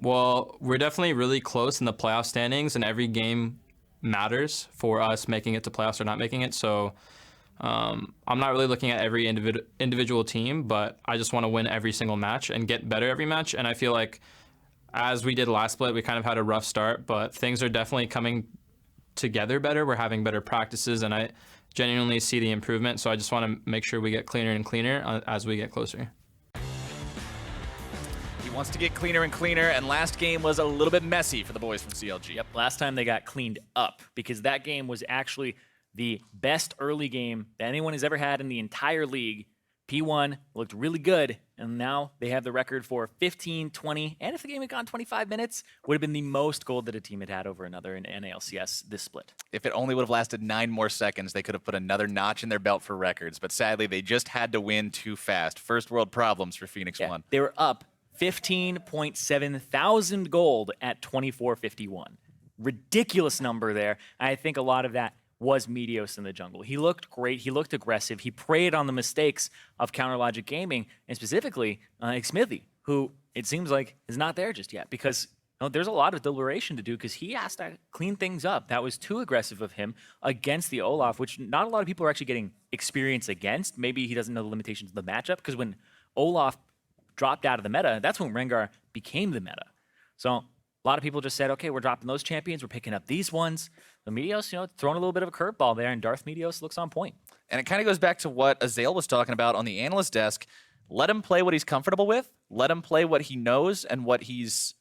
Well, we're definitely really close in the playoff standings, and every game matters for us making it to playoffs or not making it. So I'm not really looking at every individual team, but I just want to win every single match and get better every match. And I feel like as we did last split, we kind of had a rough start, but things are definitely coming together better. We're having better practices, and I genuinely see the improvement. So I just want to make sure we get cleaner and cleaner as we get closer. He wants to get cleaner and cleaner, and last game was a little bit messy for the boys from CLG. Yep, last time they got cleaned up because that game was actually the best early game that anyone has ever had in the entire league. P1 looked really good, and now they have the record for 15, 20, and if the game had gone 25 minutes, would have been the most gold that a team had had over another in NALCS this split. If it only would have lasted 9 more seconds, they could have put another notch in their belt for records, but sadly, they just had to win too fast. First world problems for Phoenix1. They were up 15.7 thousand gold at 24:51. Ridiculous number there. I think a lot of that was Meteos in the jungle. He looked great. He looked aggressive. He preyed on the mistakes of Counter Logic Gaming, and specifically Smithy, who it seems like is not there just yet because there's a lot of deliberation to do because he has to clean things up. That was too aggressive of him against the Olaf, which not a lot of people are actually getting experience against. Maybe he doesn't know the limitations of the matchup because when Olaf dropped out of the meta, that's when Rengar became the meta. So a lot of people just said, okay, we're dropping those champions, we're picking up these ones. The Meteos, throwing a little bit of a curveball there, and Darth Meteos looks on point. And it kind of goes back to what Azael was talking about on the analyst desk. Let him play what he's comfortable with. Let him play what he knows and what he's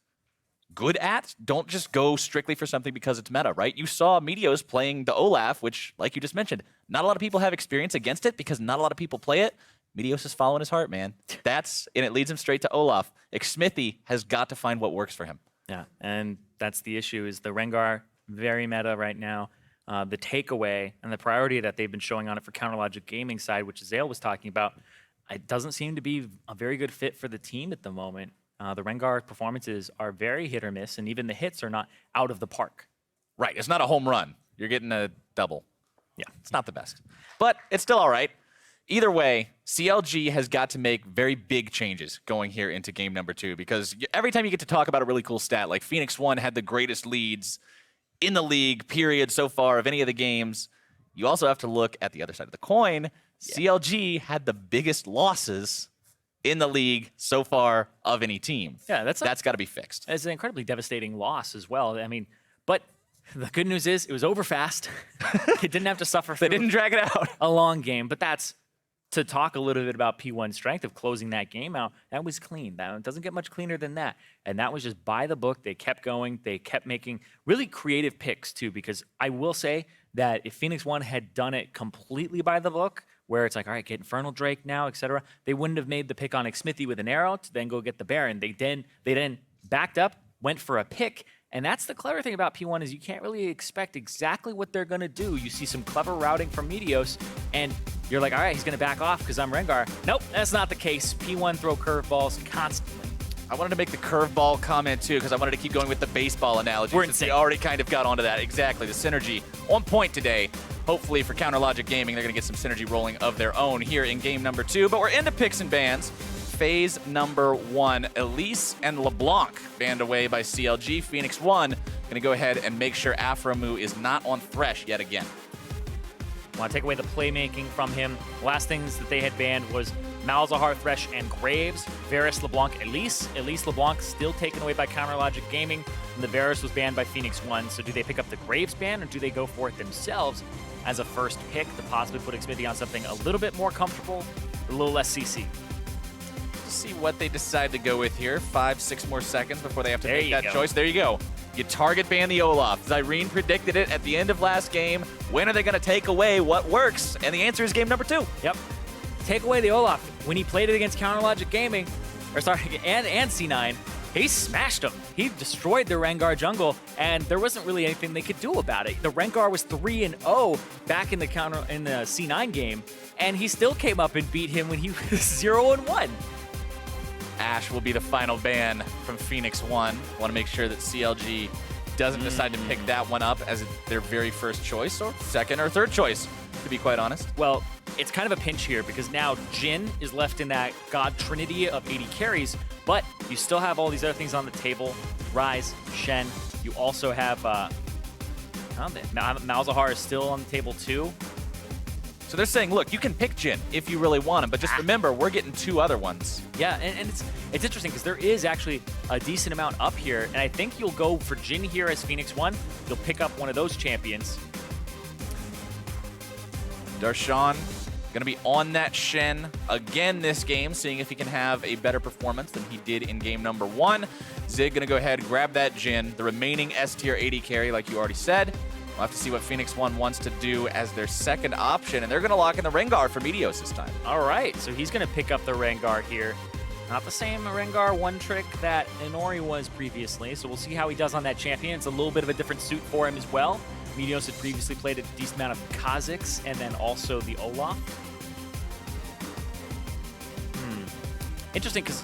good at. Don't just go strictly for something because it's meta, right? You saw Meteos playing the Olaf, which, like you just mentioned, not a lot of people have experience against it because not a lot of people play it. Meteos is following his heart, man. And it leads him straight to Olaf. Smithy has got to find what works for him. Yeah, and that's the issue is the Rengar, very meta right now. The takeaway and the priority that they've been showing on it for Counter Logic Gaming side, which Azael was talking about, it doesn't seem to be a very good fit for the team at the moment. The Rengar performances are very hit or miss, and even the hits are not out of the park. Right, it's not a home run. You're getting a double. Yeah. It's not the best. But it's still all right. Either way, CLG has got to make very big changes going here into game number 2 because every time you get to talk about a really cool stat, like Phoenix1 had the greatest leads in the league, period, so far of any of the games, you also have to look at the other side of the coin. Yeah. CLG had the biggest losses in the league so far of any team. Yeah, that's got to be fixed. It's an incredibly devastating loss as well. I mean, but the good news is it was over fast. It didn't have to suffer. They didn't drag it out. A long game, but that's to talk a little bit about P1's strength of closing that game out. That was clean. That doesn't get much cleaner than that. And that was just by the book. They kept going. They kept making really creative picks too, because I will say that if Phoenix1 had done it completely by the book, where it's like, all right, get Infernal Drake now, etc., they wouldn't have made the pick on Smithy with an arrow to then go get the Baron. They then backed up, went for a pick. And that's the clever thing about P1 is you can't really expect exactly what they're going to do. You see some clever routing from Meteos, and you're like, all right, he's going to back off because I'm Rengar. Nope, that's not the case. P1 throw curveballs constantly. I wanted to make the curveball comment too because I wanted to keep going with the baseball analogy. We're insane. We already kind of got onto that. Exactly, the synergy on point today. Hopefully for Counter Logic Gaming, they're going to get some synergy rolling of their own here in game number 2. But we're into picks and bans. Phase number 1, Elise and LeBlanc banned away by CLG. Phoenix1 going to go ahead and make sure Aframu is not on Thresh yet again. Want to take away the playmaking from him. Last things that they had banned was Malzahar, Thresh, and Graves. Varus, LeBlanc, Elise. Elise, LeBlanc still taken away by Counter Logic Gaming. And the Varus was banned by Phoenix1. So do they pick up the Graves ban or do they go for it themselves as a first pick to possibly put Smithy on something a little bit more comfortable, a little less CC? See what they decide to go with here. 5-6 more seconds before they have to make that go. choice. There you go. You target ban the Olaf. Zyrene predicted it at the end of last game. When are they going to take away what works? And the answer is game number 2. Yep. Take away the Olaf. When he played it against Counter Logic Gaming, and C9, he smashed him. He destroyed the Rengar jungle, and there wasn't really anything they could do about it. The Rengar was 3-0 back in the C9 game, and he still came up and beat him when he was 0-1. Ashe will be the final ban from Phoenix1. Want to make sure that CLG doesn't decide to pick that one up as their very first choice, or second or third choice, to be quite honest. Well, it's kind of a pinch here because now Jin is left in that god trinity of 80 carries, but you still have all these other things on the table. Ryze, Shen. You also have Malzahar is still on the table too. So they're saying, look, you can pick Jin if you really want him, but just remember, we're getting 2 other ones. Yeah, and it's interesting because there is actually a decent amount up here, and I think you'll go for Jin here as Phoenix 1. You'll pick up one of those champions. Darshan going to be on that Shen again this game, seeing if he can have a better performance than he did in game number 1. Zig going to go ahead, grab that Jin, the remaining S-tier 80 carry, like you already said. We'll have to see what Phoenix 1 wants to do as their second option, and they're going to lock in the Rengar for Meteos this time. All right, so he's going to pick up the Rengar here. Not the same Rengar one trick that Inori was previously, so we'll see how he does on that champion. It's a little bit of a different suit for him as well. Meteos had previously played a decent amount of Kha'Zix and then also the Olaf. Interesting, because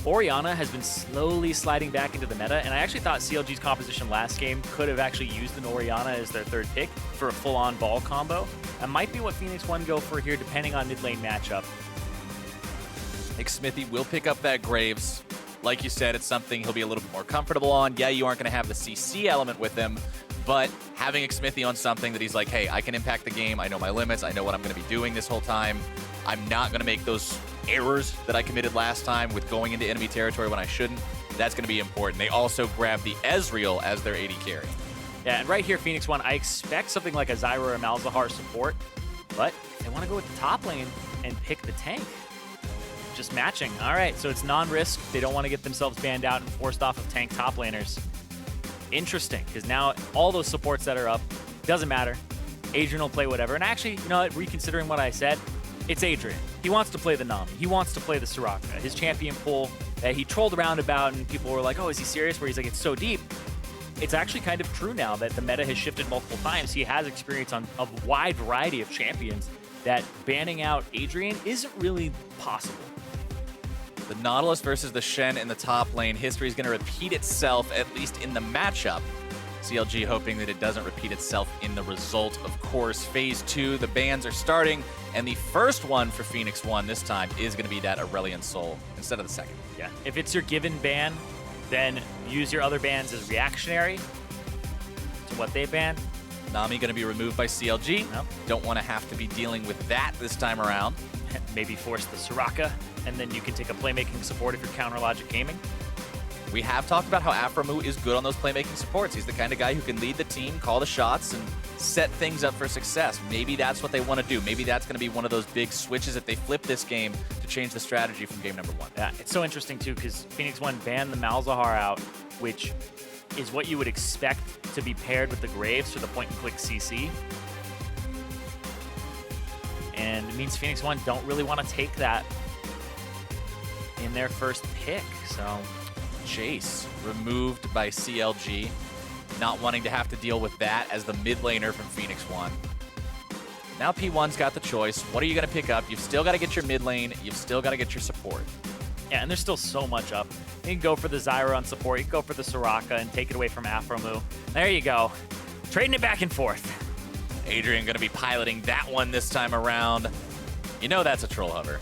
Orianna has been slowly sliding back into the meta, and I actually thought CLG's composition last game could have actually used an Orianna as their third pick for a full-on ball combo. That might be what Phoenix 1 go for here, depending on mid-lane matchup. I think Smithy will pick up that Graves. Like you said, it's something he'll be a little bit more comfortable on. Yeah, you aren't going to have the CC element with him, but having a Smithy on something that he's like, hey, I can impact the game. I know my limits. I know what I'm going to be doing this whole time. I'm not going to make those errors that I committed last time with going into enemy territory when I shouldn't. That's going to be important. They also grab the Ezreal as their 80 carry. Yeah, and right here, Phoenix 1, I expect something like a Zyra or Malzahar support, but they want to go with the top lane and pick the tank. Just matching. All right, so it's non-risk. They don't want to get themselves banned out and forced off of tank top laners. Interesting, because now all those supports that are up, doesn't matter. Adrian will play whatever. And actually, you know what, reconsidering what I said, it's Adrian. He wants to play the Nami. He wants to play the Soraka. His champion pool that he trolled around about, and people were like, oh, is he serious? Where he's like, it's so deep. It's actually kind of true now that the meta has shifted multiple times. He has experience on a wide variety of champions that banning out Adrian isn't really possible. The Nautilus versus the Shen in the top lane. History is going to repeat itself, at least in the matchup. CLG hoping that it doesn't repeat itself in the result. Of course, Phase 2, the bans are starting, and the first one for Phoenix 1 this time is going to be that Aurelion Soul instead of the second. Yeah, if it's your given ban, then use your other bans as reactionary to what they ban. Nami going to be removed by CLG. Nope. Don't want to have to be dealing with that this time around. Maybe force the Soraka, and then you can take a playmaking support if you're Counter Logic Gaming. We have talked about how Aphromoo is good on those playmaking supports. He's the kind of guy who can lead the team, call the shots, and set things up for success. Maybe that's what they want to do. Maybe that's going to be one of those big switches that they flip this game to change the strategy from game number 1. Yeah, it's so interesting, too, because Phoenix 1 banned the Malzahar out, which is what you would expect to be paired with the Graves for the point-and-click CC. And it means Phoenix 1 don't really want to take that in their first pick, so... Chase removed by CLG, not wanting to have to deal with that as the mid laner from Phoenix 1. Now P1's got the choice. What are you going to pick up? You've still got to get your mid lane. You've still got to get your support. Yeah, and there's still so much up. You can go for the Zyra on support. You can go for the Soraka and take it away from Aphromoo. There you go. Trading it back and forth. Adrian going to be piloting that one this time around. You know that's a troll hover.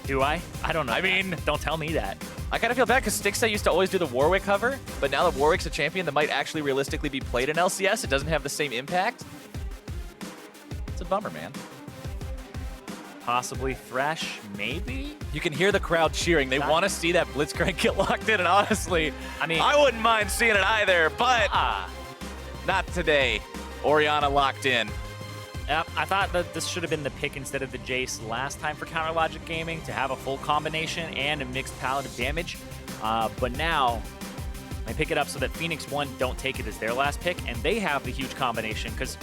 Do I? I don't know. I mean, don't tell me that. I kind of feel bad because Stixxay used to always do the Warwick hover, but now that Warwick's a champion that might actually realistically be played in LCS, it doesn't have the same impact. It's a bummer, man. Possibly Thresh, maybe? You can hear the crowd cheering. They want to see that Blitzcrank get locked in, and honestly, I mean, I wouldn't mind seeing it either, but not today. Orianna locked in. Yep, I thought that this should have been the pick instead of the Jace last time for Counter Logic Gaming to have a full combination and a mixed palette of damage. But now, they pick it up so that Phoenix 1 don't take it as their last pick, and they have the huge combination, because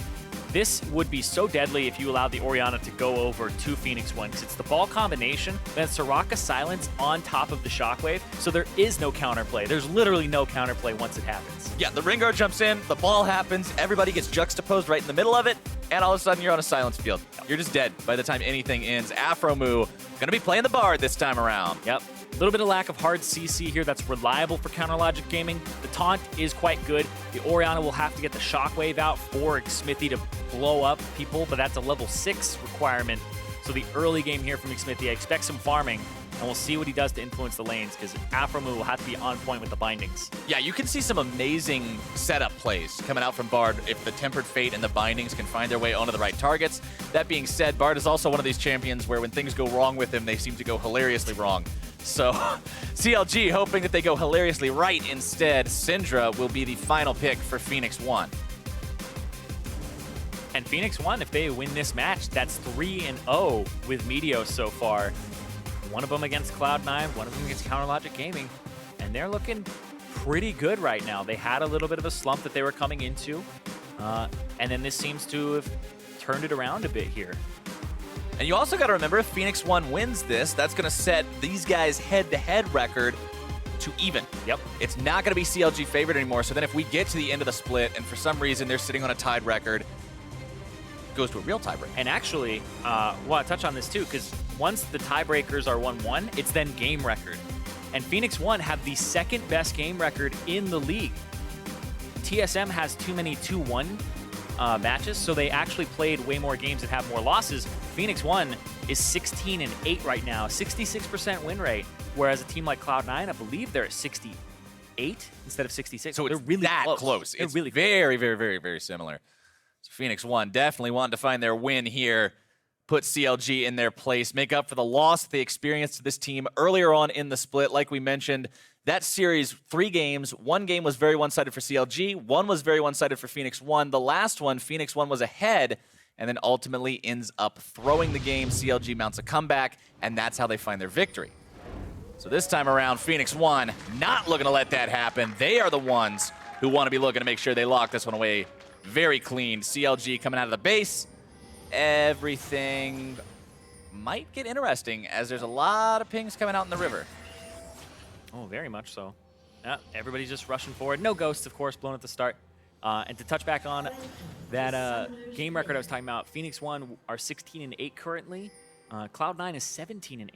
this would be so deadly if you allowed the Orianna to go over to Phoenix 1, because it's the ball combination, then Soraka Silence on top of the Shockwave, so there is no counterplay. There's literally no counterplay once it happens. Yeah, the Rengar jumps in, the ball happens, everybody gets juxtaposed right in the middle of it, and all of a sudden you're on a silence field. You're just dead by the time anything ends. Aphromoo gonna be playing the Bard this time around. Yep. A little bit of lack of hard CC here that's reliable for Counter Logic Gaming. The taunt is quite good. The Orianna will have to get the Shockwave out for Smithy to blow up people, but that's a level 6 requirement. So the early game here from Xmithy, I expect some farming, and we'll see what he does to influence the lanes, because Afromu will have to be on point with the bindings. Yeah, you can see some amazing setup plays coming out from Bard if the Tempered Fate and the bindings can find their way onto the right targets. That being said, Bard is also one of these champions where when things go wrong with him, they seem to go hilariously wrong. So CLG hoping that they go hilariously right instead. Syndra will be the final pick for Phoenix 1. And Phoenix 1, if they win this match, that's 3-0 with Meteos so far. One of them against Cloud9, one of them against Counterlogic Gaming, and they're looking pretty good right now. They had a little bit of a slump that they were coming into, and then this seems to have turned it around a bit here. And you also got to remember, if Phoenix 1 wins this, that's going to set these guys' head-to-head record to even. Yep. It's not going to be CLG favored anymore, so then if we get to the end of the split and for some reason they're sitting on a tied record, goes to a real tiebreak. And actually, I want to touch on this too, because once the tiebreakers are 1-1, it's then game record. And Phoenix 1 have the second best game record in the league. TSM has too many 2-1 matches, so they actually played way more games and have more losses. Phoenix 1 is 16-8 right now, 66% win rate, whereas a team like Cloud9, I believe they're at 68 instead of 66. So they're it's really that close. It's really very, very, very, very similar. So Phoenix 1 definitely wanting to find their win here, put CLG in their place, make up for the loss they experienced to this team earlier on in the split. Like we mentioned, that series, 3 games. 1 game was very one-sided for CLG. 1 was very one-sided for Phoenix 1. The last one, Phoenix 1 was ahead, and then ultimately ends up throwing the game. CLG mounts a comeback, and that's how they find their victory. So this time around, Phoenix 1 not looking to let that happen. They are the ones who want to be looking to make sure they lock this one away very clean. CLG coming out of the base. Everything might get interesting as there's a lot of pings coming out in the river. Oh, very much so. Yeah, everybody's just rushing forward. No ghosts, of course, blown at the start. And to touch back on that game record I was talking about, Phoenix 1 are 16-8 currently. Cloud9 is 17-8.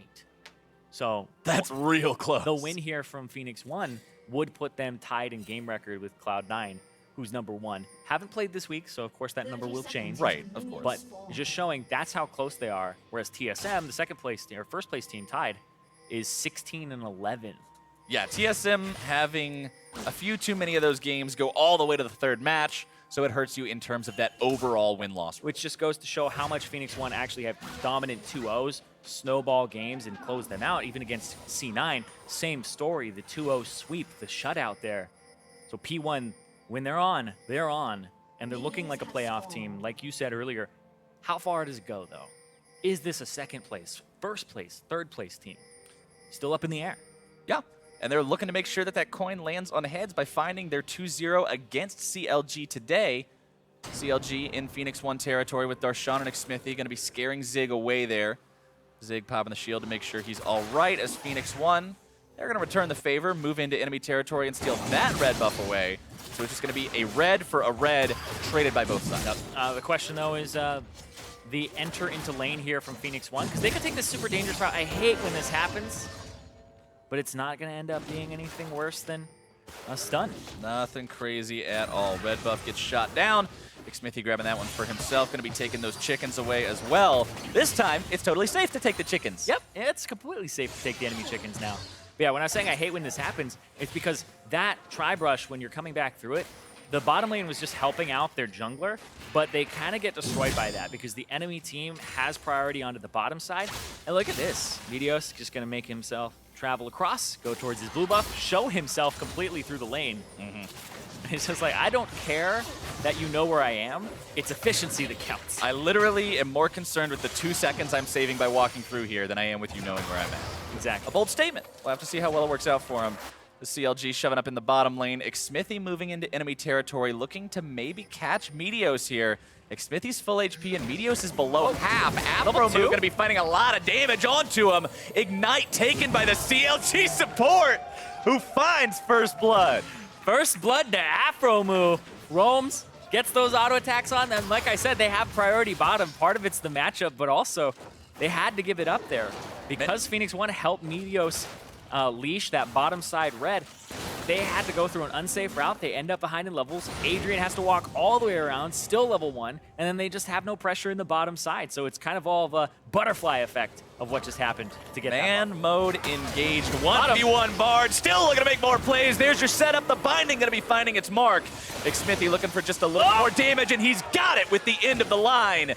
So That's real close. the win here from Phoenix 1 would put them tied in game record with Cloud9, who's number 1. Haven't played this week, so of course that number will change. Right, of course. But just showing that's how close they are. Whereas TSM, the second place or first place team tied, is 16-11. Yeah, TSM having a few too many of those games go all the way to the third match, so it hurts you in terms of that overall win-loss. Which just goes to show how much Phoenix 1 actually have dominant 2-0s, snowball games, and close them out. Even against C9, same story, the 2-0 sweep, the shutout there. So P1, when they're on, and they're looking like a playoff team. Like you said earlier, how far does it go, though? Is this a second place, first place, third place team? Still up in the air. Yeah, and they're looking to make sure that that coin lands on heads by finding their 2-0 against CLG today. CLG in Phoenix 1 territory with Darshan and Xmithy going to be scaring Zig away there. Zig popping the shield to make sure he's all right as Phoenix 1. They're going to return the favor, move into enemy territory, and steal that red buff away. So it's just going to be a red for a red traded by both sides. The question, though, is the enter into lane here from Phoenix 1, because they could take this super dangerous route. I hate when this happens, but it's not going to end up being anything worse than a stun. Nothing crazy at all. Red buff gets shot down. Xmithy grabbing that one for himself. Going to be taking those chickens away as well. This time, it's totally safe to take the chickens. Yep, it's completely safe to take the enemy chickens now. But yeah, when I was saying I hate when this happens, it's because that tri-brush, when you're coming back through it, the bottom lane was just helping out their jungler, but they kind of get destroyed by that because the enemy team has priority onto the bottom side. And look at this. Meteos just going to make himself travel across, go towards his blue buff, show himself completely through the lane. It's just like, I don't care that you know where I am. It's efficiency that counts. I literally am more concerned with the 2 seconds I'm saving by walking through here than I am with you knowing where I'm at. Exactly. A bold statement. We'll have to see how well it works out for him. The CLG shoving up in the bottom lane. Xmithy moving into enemy territory, looking to maybe catch Meteos here. Xmithy's full HP and Meteos is below half. Afromu going to be fighting a lot of damage onto him. Ignite taken by the CLG support, who finds first blood. First blood to Afromu. Roams, gets those auto attacks on, and like I said, they have priority bottom. Part of it's the matchup, but also they had to give it up there. Because Phoenix 1 helped Meteos leash that bottom side red, they had to go through an unsafe route. They end up behind in levels. Adrian has to walk all the way around, still level 1, and then they just have no pressure in the bottom side. So it's kind of all of a butterfly effect of what just happened to get that Man mode engaged. 1v1 Bard, still looking to make more plays. There's your setup. The binding going to be finding its mark. Xmithy looking for just a little more damage, and he's got it with the end of the line.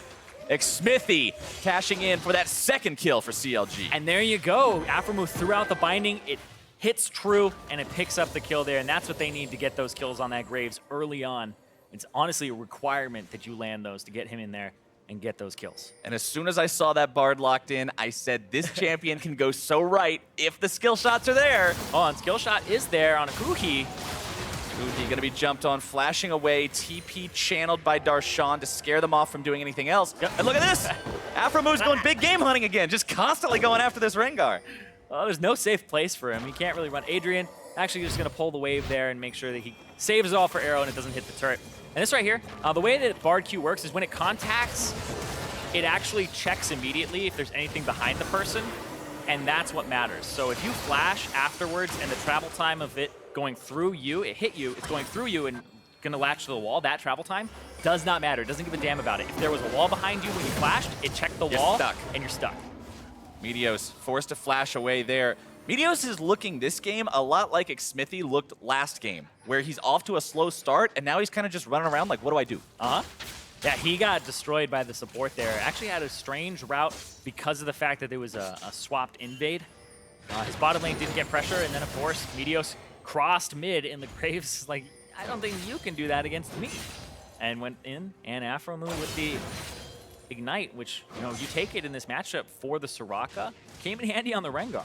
Xmithy cashing in for that second kill for CLG. And there you go. Aframu threw out the binding. It hits true, and it picks up the kill there, and that's what they need to get those kills on that Graves early on. It's honestly a requirement that you land those to get him in there and get those kills. And as soon as I saw that Bard locked in, I said this champion can go so right if the skill shots are there. Oh, and skill shot is there on a Kuhi. Kuhi gonna be jumped on, flashing away, TP channeled by Darshan to scare them off from doing anything else. Yep. And look at this! Aframu's going big game hunting again, just constantly going after this Rengar. Well, there's no safe place for him. He can't really run. Adrian actually just going to pull the wave there and make sure that he saves it all for arrow and it doesn't hit the turret. And this right here, the way that Bard Q works is when it contacts, it actually checks immediately if there's anything behind the person, and that's what matters. So if you flash afterwards and the travel time of it going through you, it hit you, it's going through you and going to latch to the wall, that travel time does not matter. It doesn't give a damn about it. If there was a wall behind you when you flashed, it checked the wall stuck. and you're stuck. Meteos forced to flash away there. Meteos is looking this game a lot like Xmithy looked last game, where he's off to a slow start, and now he's kind of just running around like, what do I do? Yeah, he got destroyed by the support there. Actually had a strange route because of the fact that there was a swapped invade. His bottom lane didn't get pressure, and then, of course, Meteos crossed mid, and the Graves like, I don't think you can do that against me. And went in, and Aframu with the Ignite, which, you know, you take it in this matchup for the Soraka, came in handy on the Rengar.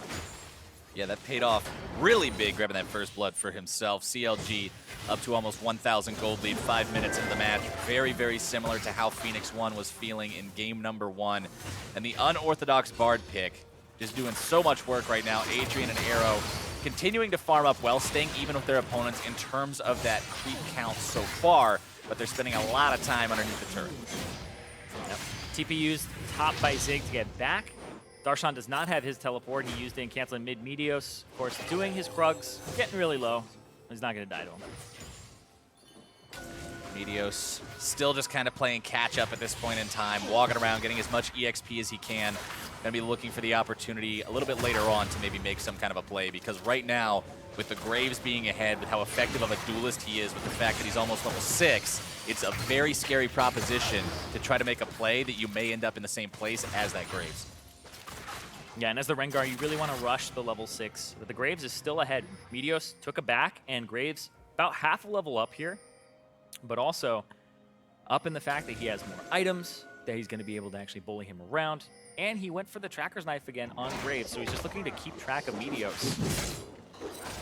Yeah, that paid off really big, grabbing that first blood for himself. CLG up to almost 1,000 gold lead 5 minutes into the match. Very, very similar to how Phoenix 1 was feeling in game number 1. And the unorthodox Bard pick just doing so much work right now. Adrian and Arrow continuing to farm up well, staying even with their opponents in terms of that creep count so far, but they're spending a lot of time underneath the turret. Yep. TP used top by Zig to get back. Darshan does not have his teleport. He used it in canceling mid Meteos. Of course, doing his Krugs, getting really low. He's not going to die to him. Meteos still just kind of playing catch up at this point in time, walking around, getting as much EXP as he can. Going to be looking for the opportunity a little bit later on to maybe make some kind of a play, because right now, with the Graves being ahead, with how effective of a duelist he is, with the fact that he's almost level 6, it's a very scary proposition to try to make a play that you may end up in the same place as that Graves. Yeah, and as the Rengar, you really want to rush the level 6. But the Graves is still ahead. Meteos took a back, and Graves about half a level up here, but also up in the fact that he has more items, that he's going to be able to actually bully him around, and he went for the Tracker's Knife again on Graves, so he's just looking to keep track of Meteos.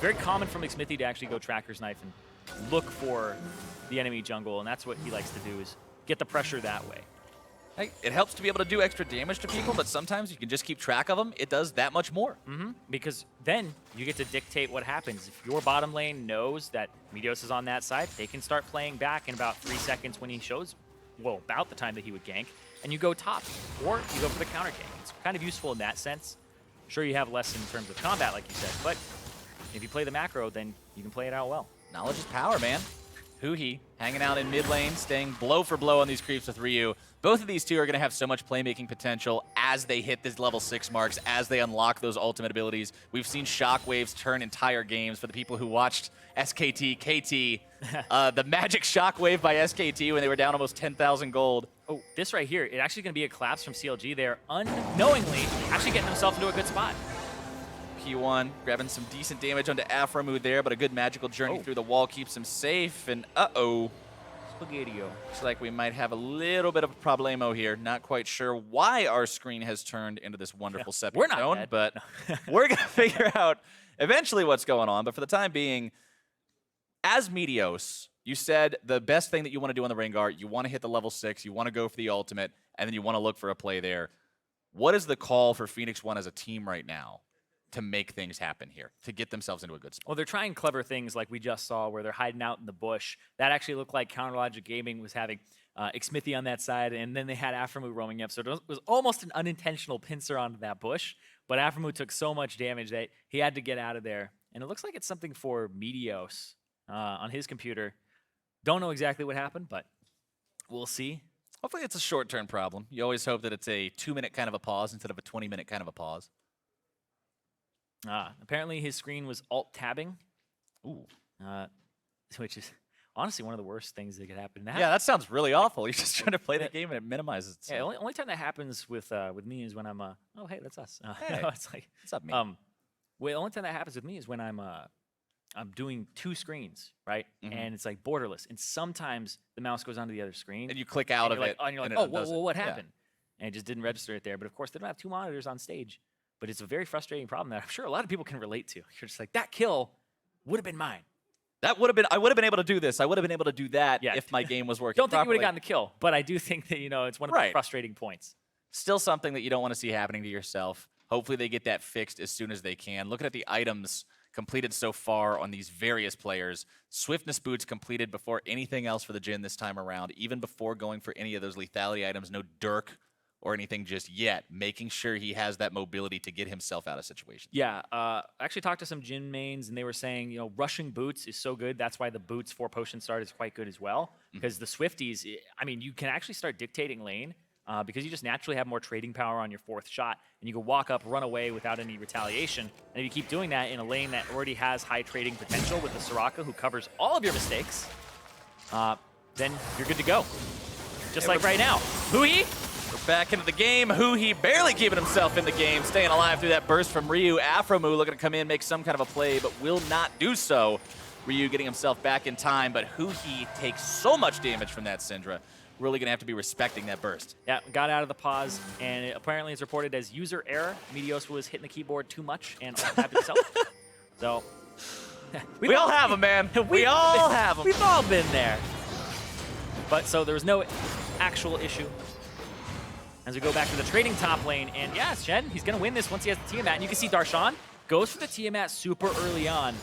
Very common from Xmithy to actually go Tracker's Knife and look for the enemy jungle, and that's what he likes to do, is get the pressure that way. Hey, it helps to be able to do extra damage to people, but sometimes you can just keep track of them. It does that much more. Because then you get to dictate what happens. If your bottom lane knows that Meteos is on that side, they can start playing back in about 3 seconds when he shows, well, about the time that he would gank, and you go top, or you go for the counter gank. It's kind of useful in that sense. Sure, you have less in terms of combat, like you said, but if you play the macro, then you can play it out well. Knowledge is power, man. Huhi hanging out in mid lane, staying blow for blow on these creeps with Ryu. Both of these two are going to have so much playmaking potential as they hit these level 6 marks, as they unlock those ultimate abilities. We've seen shockwaves turn entire games. For the people who watched SKT, KT, the magic shockwave by SKT when they were down almost 10,000 gold. Oh, this right here, it actually going to be a collapse from CLG there, unknowingly actually getting himself into a good spot. P1 grabbing some decent damage onto Aframu there, but a good magical journey through the wall keeps him safe, and uh-oh. Spaghetti-o. Looks like we might have a little bit of a problemo here. Not quite sure why our screen has turned into this wonderful stepping we're not stone, dead. but we're going to figure out eventually what's going on. But for the time being, as Meteos, you said the best thing that you want to do on the Rengar, you want to hit the level 6, you want to go for the ultimate, and then you want to look for a play there. What is the call for Phoenix 1 as a team right now to make things happen here, to get themselves into a good spot? Well, they're trying clever things like we just saw where they're hiding out in the bush. That actually looked like Counterlogic Gaming was having Xmithy on that side, and then they had Aframu roaming up. So it was almost an unintentional pincer onto that bush, but Aframu took so much damage that he had to get out of there and it looks like it's something for Meteos on his computer. Don't know exactly what happened, but we'll see. Hopefully it's a short-term problem. You always hope that it's a 2-minute kind of a pause instead of a 20-minute kind of a pause. Apparently his screen was alt-tabbing. Ooh. Which is honestly one of the worst things that could happen. Yeah, that sounds really awful. You're just trying to play the game and it minimizes itself. Yeah, only time that happens with me is when I'm oh hey, that's us. Hey, no, it's like what's up, me? well, the only time that happens with me is when I'm doing 2 screens, right? And it's like borderless, and sometimes the mouse goes onto the other screen, And you click out of it, and you're like, and oh, it does it. what Yeah. happened? And it just didn't register it there. But of course, they don't have 2 monitors on stage. But it's a very frustrating problem that I'm sure a lot of people can relate to. You're just like, that kill would have been mine. That would have been. I would have been able to do this. I would have been able to do that if my game was working. Don't think you would properly. have gotten the kill, but I do think that it's one of the frustrating points. Still something that you don't want to see happening to yourself. Hopefully they get that fixed as soon as they can. Looking at the items completed so far on these various players, Swiftness boots completed before anything else for the Jhin this time around, even before going for any of those lethality items. No Dirk or anything just yet, making sure he has that mobility to get himself out of situations. Yeah, I actually talked to some Jhin mains, and they were saying, rushing boots is so good. That's why the boots for potion start is quite good as well. Because the Swifties, I mean, you can actually start dictating lane because you just naturally have more trading power on your 4th shot, and you can walk up, run away without any retaliation. And if you keep doing that in a lane that already has high trading potential with the Soraka, who covers all of your mistakes, then you're good to go. Just like right now. Hui! We're back into the game. Hui barely keeping himself in the game, staying alive through that burst from Ryu. Afromu looking to come in, make some kind of a play, but will not do so. Ryu getting himself back in time, but Hui takes so much damage from that Syndra. Really going to have to be respecting that burst. Yeah, got out of the pause, and it apparently it's reported as user error. Meteos was hitting the keyboard too much and tapped himself. So, we all have them, man. We all have them. We've all been there. But so there was no actual issue. As we go back to the trading top lane, and yeah, Shen, he's going to win this once he has the Tiamat. And you can see Darshan goes for the Tiamat super early on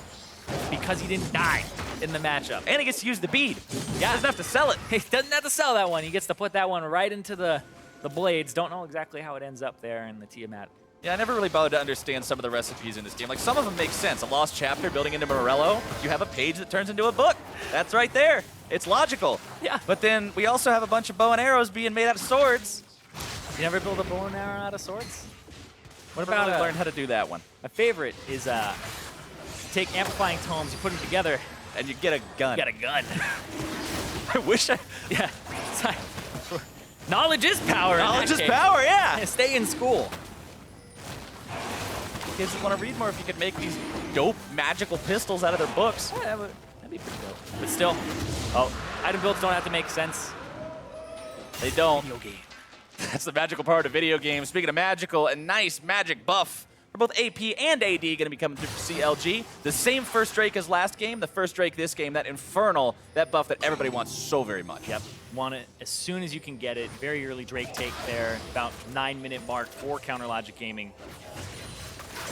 because he didn't die in the matchup. And he gets to use the bead. Yeah. He doesn't have to sell it. He doesn't have to sell that one. He gets to put that one right into the blades. Don't know exactly how it ends up there in the Tiamat. Yeah, I never really bothered to understand some of the recipes in this game. Like, some of them make sense. A lost chapter building into Morello. You have a page that turns into a book. That's right there. It's logical. Yeah. But then we also have a bunch of bow and arrows being made out of swords. You never build a bow and arrow out of swords? What about learn how to do that one? My favorite is take amplifying tomes, you put them together, and you get a gun. You get a gun. I wish I... Yeah. Knowledge is power. Knowledge is power, yeah. Stay in school. Kids want to read more if you could make these dope magical pistols out of their books. Yeah, that'd be pretty dope. But still, item builds don't have to make sense. They don't. Video game. That's the magical part of video games. Speaking of magical, a nice magic buff for both AP and AD going to be coming through for CLG. The same first Drake as last game, the first Drake this game, that Infernal, that buff that everybody wants so very much. Yep, want it as soon as you can get it. Very early Drake take there, about 9-minute mark for Counter Logic Gaming.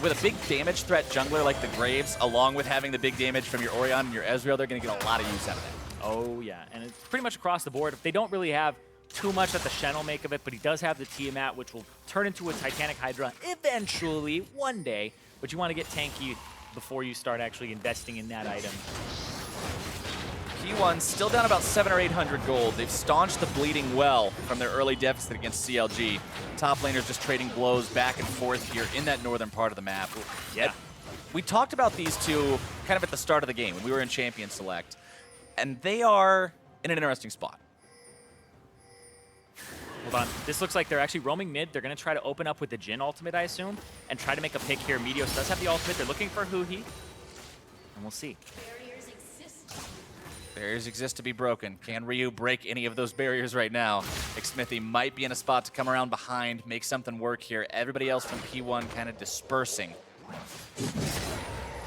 With a big damage threat jungler like the Graves, along with having the big damage from your Orion and your Ezreal, they're going to get a lot of use out of that. Oh yeah, and it's pretty much across the board. If they don't really have too much that the Shen will make of it, but he does have the Tiamat, which will turn into a Titanic Hydra eventually, one day. But you want to get tanky before you start actually investing in that item. P1 still down about 700 or 800 gold. They've staunched the bleeding well from their early deficit against CLG. Top laners just trading blows back and forth here in that northern part of the map. Yeah. We talked about these two kind of at the start of the game when we were in Champion Select, and they are in an interesting spot. Hold on. This looks like they're actually roaming mid. They're going to try to open up with the Jhin ultimate, I assume, and try to make a pick here. Meteos does have the ultimate. They're looking for Hui, and we'll see. Barriers exist to be broken. Can Ryu break any of those barriers right now? Smithy might be in a spot to come around behind, make something work here. Everybody else from P1 kind of dispersing.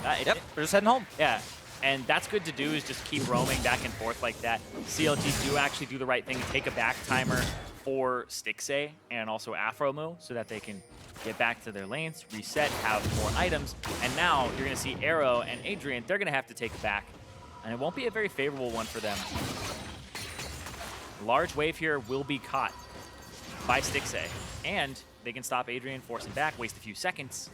Yep, we're just heading home. Yeah. And that's good to do, is just keep roaming back and forth like that. CLG do actually do the right thing, take a back timer for Stixxay and also Afromu so that they can get back to their lanes, reset, have more items. And now you're going to see Arrow and Adrian, they're going to have to take a back. And it won't be a very favorable one for them. Large wave here will be caught by Stixxay. And they can stop Adrian, force him back, waste a few seconds.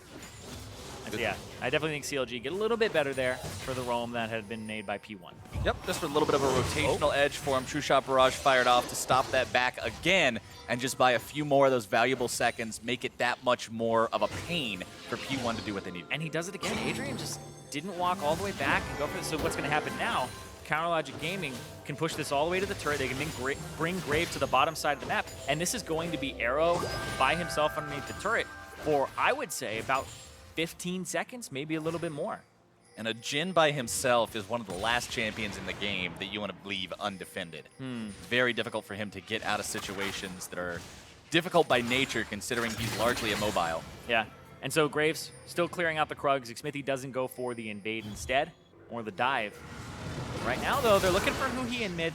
Yeah, I definitely think CLG get a little bit better there for the roam that had been made by P1. Yep, just a little bit of a rotational edge for him. True Shot Barrage fired off to stop that back again, and just by a few more of those valuable seconds, make it that much more of a pain for P1 to do what they need. And he does it again. Adrian just didn't walk all the way back and go for this. So what's going to happen now? Counterlogic Gaming can push this all the way to the turret. They can bring Grave to the bottom side of the map. And this is going to be Arrow by himself underneath the turret for, I would say, about 15 seconds, maybe a little bit more. And a Jhin by himself is one of the last champions in the game that you want to leave undefended. Very difficult for him to get out of situations that are difficult by nature, considering he's largely immobile. Yeah, and so Graves still clearing out the Krugs. Smithy doesn't go for the invade instead, or the dive. Right now, though, they're looking for Huhi in mid.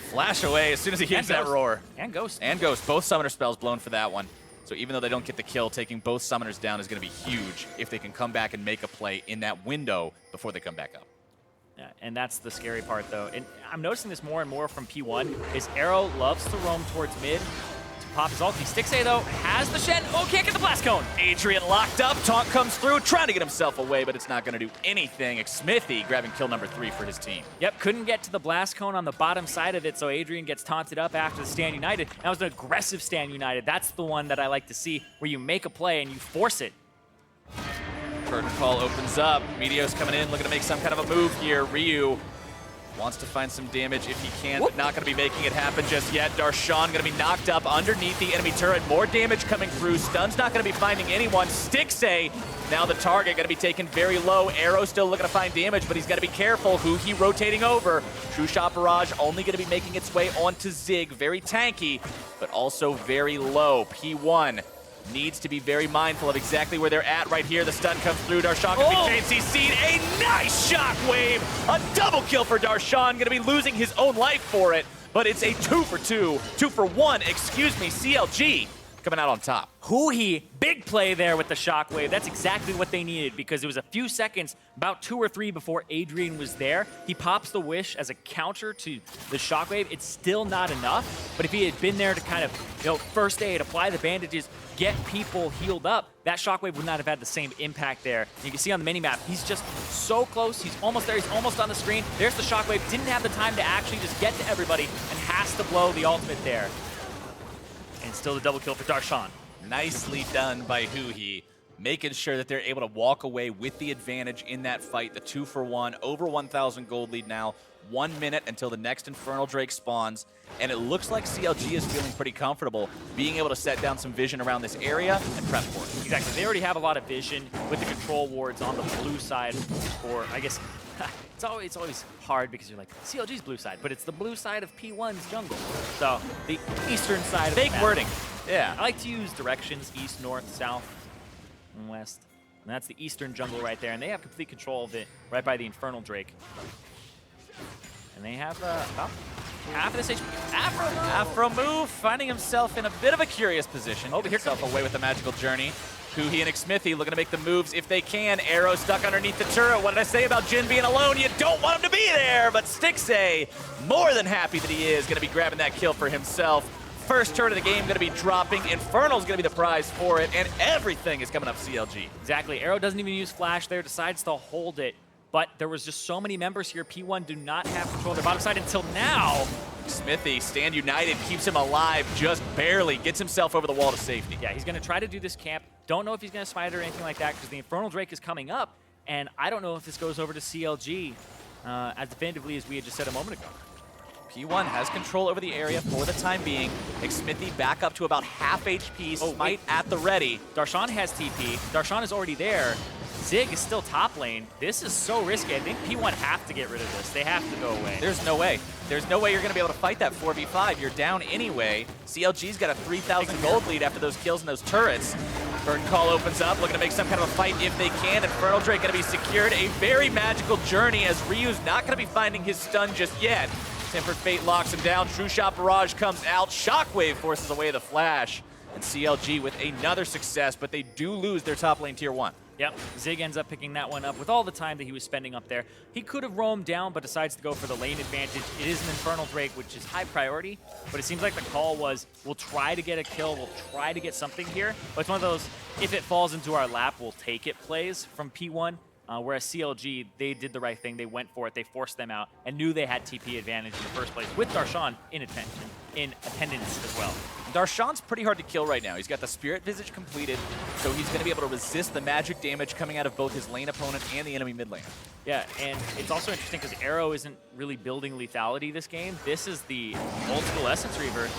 Flash away as soon as he hears that roar. And Ghost. And Ghost. Both summoner spells blown for that one. So even though they don't get the kill, taking both summoners down is going to be huge if they can come back and make a play in that window before they come back up. Yeah, and that's the scary part, though. And I'm noticing this more and more from P1, is Arrow loves to roam towards mid to pop his ulti. Stixxay, though, has the Shen. Oh, can't get the blast cone. Adrian locked up. Taunt comes through, trying to get himself away, but it's not going to do anything. Smithy grabbing kill number 3 for his team. Yep, couldn't get to the blast cone on the bottom side of it, so Adrian gets taunted up after the Stand United. That was an aggressive Stand United. That's the one that I like to see, where you make a play and you force it. Curtain call opens up. Meteos coming in, looking to make some kind of a move here. Ryu wants to find some damage if he can, but not going to be making it happen just yet. Darshan going to be knocked up underneath the enemy turret. More damage coming through. Stun's not going to be finding anyone. Stixxay, now the target, going to be taken very low. Arrow still looking to find damage, but he's got to be careful. Huhi rotating over. True Shot Barrage only going to be making its way onto Zig. Very tanky, but also very low. P1 needs to be very mindful of exactly where they're at right here. The stun comes through. Darshan going to be JCC'd. A nice shockwave. A double kill for Darshan. Going to be losing his own life for it. But it's a 2-for-1, excuse me, CLG coming out on top. Huhi, big play there with the shockwave. That's exactly what they needed, because it was a few seconds, about 2 or 3 before Adrian was there. He pops the wish as a counter to the shockwave. It's still not enough, but if he had been there to kind of, first aid, apply the bandages, get people healed up, that shockwave would not have had the same impact there. You can see on the minimap, he's just so close. He's almost there. He's almost on the screen. There's the shockwave. Didn't have the time to actually just get to everybody and has to blow the ultimate there. And still the double kill for Darshan. Nicely done by Huhi, making sure that they're able to walk away with the advantage in that fight. The 2-for-1, over 1,000 gold lead now. 1 minute until the next Infernal Drake spawns, and it looks like CLG is feeling pretty comfortable being able to set down some vision around this area and prep for it. Exactly. They already have a lot of vision with the control wards on the blue side, or I guess it's always hard because you're like, CLG's blue side, but it's the blue side of P1's jungle. So the eastern side of the map. Wording. Yeah. I like to use directions, east, north, south, and west. And that's the eastern jungle right there, and they have complete control of it right by the Infernal Drake. And they have about half of this HP. Afro move, finding himself in a bit of a curious position. Oh, himself away with the magical journey. Huhi and Smithy looking to make the moves if they can. Arrow stuck underneath the turret. What did I say about Jhin being alone? You don't want him to be there, but Stixxay, more than happy that he is, going to be grabbing that kill for himself. First turret of the game going to be dropping. Infernal's going to be the prize for it, and everything is coming up CLG. Exactly. Arrow doesn't even use flash there, decides to hold it. But there was just so many members here. P1 do not have control of their bottom side until now. Smithy, Stand United, keeps him alive just barely, gets himself over the wall to safety. Yeah, he's going to try to do this camp. Don't know if he's going to smite or anything like that, because the Infernal Drake is coming up, and I don't know if this goes over to CLG as definitively as we had just said a moment ago. P1 has control over the area for the time being. Smithy back up to about half HP, smite at the ready. Darshan has TP. Darshan is already there. Zig is still top lane. This is so risky. I think P1 have to get rid of this. They have to go away. There's no way. There's no way you're going to be able to fight that 4v5. You're down anyway. CLG's got a 3,000 gold lead after those kills and those turrets. Curtain call opens up, looking to make some kind of a fight if they can. Infernal Drake going to be secured. A very magical journey as Ryu's not going to be finding his stun just yet. Tempered Fate locks him down. True Shot Barrage comes out. Shockwave forces away the flash. And CLG with another success, but they do lose their top lane tier 1. Yep, Zig ends up picking that one up with all the time that he was spending up there. He could have roamed down, but decides to go for the lane advantage. It is an Infernal Drake, which is high priority, but it seems like the call was, we'll try to get a kill, we'll try to get something here. But it's one of those, if it falls into our lap, we'll take it plays from P1. Whereas CLG, they did the right thing. They went for it. They forced them out and knew they had TP advantage in the first place with Darshan in attendance as well. Darshan's pretty hard to kill right now. He's got the Spirit Visage completed, so he's going to be able to resist the magic damage coming out of both his lane opponent and the enemy mid lane. Yeah, and it's also interesting because Arrow isn't really building lethality this game. This is the old school Essence Reaver.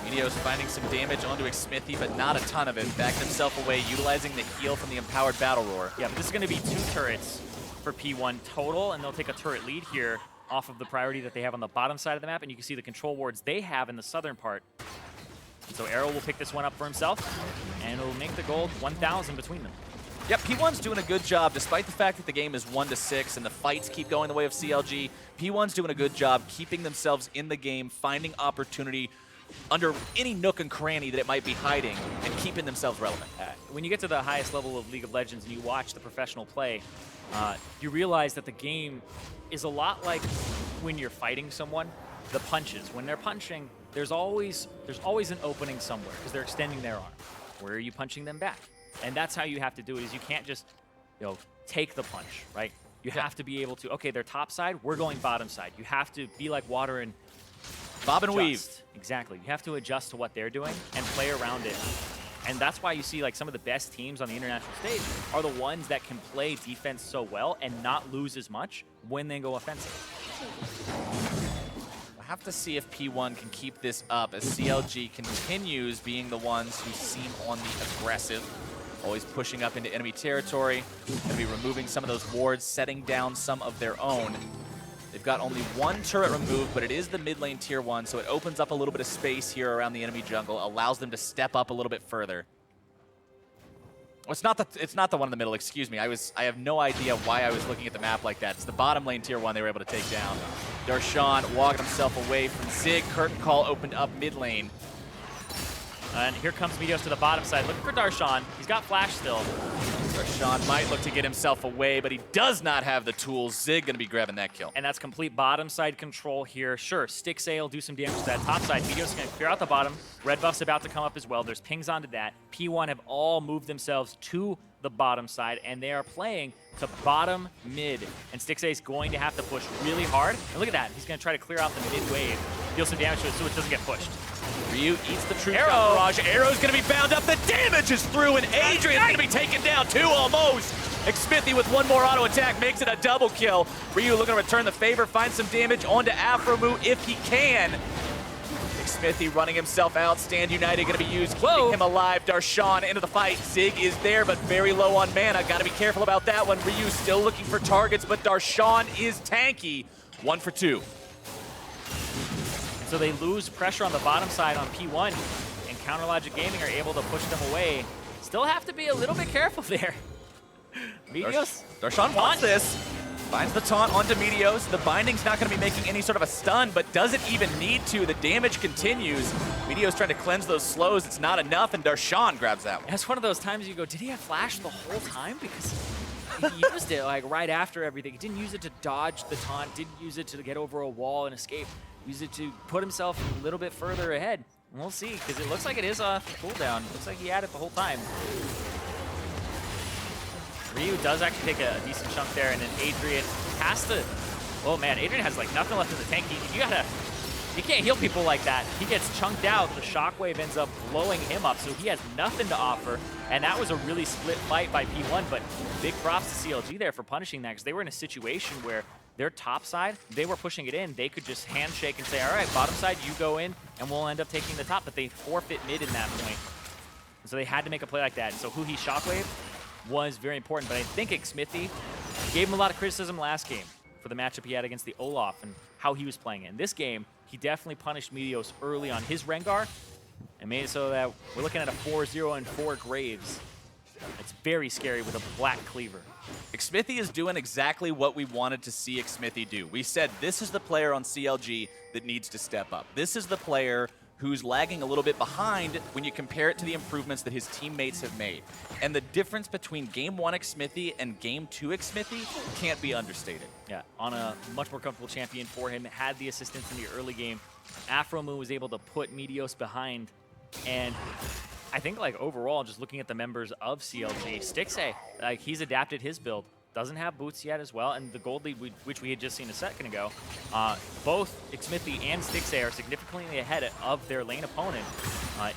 Meteos finding some damage onto Xmithie, but not a ton of it. Backed himself away, utilizing the heal from the Empowered Battle Roar. Yeah, but this is going to be 2 turrets for P1 total, and they'll take a turret lead here off of the priority that they have on the bottom side of the map, and you can see the control wards they have in the southern part. So Arrow will pick this one up for himself, and it'll make the gold 1,000 between them. Yep, P1's doing a good job, despite the fact that the game is 1-6 and the fights keep going the way of CLG. P1's doing a good job keeping themselves in the game, finding opportunity under any nook and cranny that it might be hiding, and keeping themselves relevant. When you get to the highest level of League of Legends and you watch the professional play, you realize that the game is a lot like when you're fighting someone. The punches, when they're punching, there's always an opening somewhere because they're extending their arm. Where are you punching them back? And that's how you have to do it. Is you can't just, take the punch, right? You have to be able to. Okay, they're top side. We're going bottom side. You have to be like water and bob and weave. Exactly. You have to adjust to what they're doing and play around it. And that's why you see like some of the best teams on the international stage are the ones that can play defense so well and not lose as much when they go offensive. We'll have to see if P1 can keep this up as CLG continues being the ones who seem on the aggressive. Always pushing up into enemy territory. Going to be removing some of those wards, setting down some of their own. They've got only 1 turret removed, but it is the mid lane tier 1, so it opens up a little bit of space here around the enemy jungle, allows them to step up a little bit further. Oh, it's not the one in the middle, excuse me. I have no idea why I was looking at the map like that. It's the bottom lane tier 1 they were able to take down. Darshan walking himself away from Zig. Curtain Call opened up mid lane. And here comes Meteos to the bottom side, looking for Darshan. He's got flash still. Darshan might look to get himself away, but he does not have the tools. Zig going to be grabbing that kill. And that's complete bottom side control here. Sure, Stick Sail do some damage to that top side. Meteos going to clear out the bottom. Red buff's about to come up as well. There's pings onto that. P1 have all moved themselves to the bottom side, and they are playing to bottom mid. And Stick Sail's going to have to push really hard. And look at that. He's going to try to clear out the mid wave. Deal some damage to it so it doesn't get pushed. Ryu eats the True Shot Barrage. Arrow's going to be bound up. The damage is through, and Adrian's going to be taken down too, almost. Xmithie with 1 more auto attack makes it a double kill. Ryu looking to return the favor, find some damage onto Afromu if he can. Xmithie running himself out. Stand United going to be used, keeping him alive. Darshan into the fight. Zig is there, but very low on mana. Got to be careful about that one. Ryu still looking for targets, but Darshan is tanky. 1 for 2. So they lose pressure on the bottom side on P1, and CounterLogic Gaming are able to push them away. Still have to be a little bit careful there. Meteos. Darshan wants this. Finds the taunt onto Meteos. The binding's not going to be making any sort of a stun, but doesn't even need to. The damage continues. Meteos trying to cleanse those slows. It's not enough, and Darshan grabs that one. That's one of those times you go, did he have flash the whole time? Because he used it like right after everything. He didn't use it to dodge the taunt, didn't use it to get over a wall and escape. Use it to put himself a little bit further ahead. We'll see, because it looks like it is a cooldown. Looks like he had it the whole time. Ryu does actually take a decent chunk there, and then Adrian has to... Oh man, Adrian has like nothing left in the tank. You can't heal people like that. He gets chunked out. The shockwave ends up blowing him up, so he has nothing to offer. And that was a really split fight by P1, but big props to CLG there for punishing that, because they were in a situation where their top side, they were pushing it in. They could just handshake and say, all right, bottom side, you go in, and we'll end up taking the top. But they forfeit mid in that point. And so they had to make a play like that. And so Huhi Shockwave was very important. But I think Xmithie gave him a lot of criticism last game for the matchup he had against the Olaf and how he was playing it. In this game, he definitely punished Meteos early on his Rengar and made it so that we're looking at a 4-0 and 4 Graves. It's very scary with a black cleaver. Xmithie is doing exactly what we wanted to see Xmithie do. We said this is the player on CLG that needs to step up. This is the player who's lagging a little bit behind when you compare it to the improvements that his teammates have made. And the difference between Game 1 Xmithy and Game 2 Xmithy can't be understated. Yeah, on a much more comfortable champion for him. Had the assistance in the early game. Afro Moon was able to put Meteos behind. And I think, like, overall, just looking at the members of CLG, Stixay, like, he's adapted his build. Doesn't have boots yet as well, and the gold lead, which we had just seen a second ago, both Xmithy and Stixay are significantly ahead of their lane opponent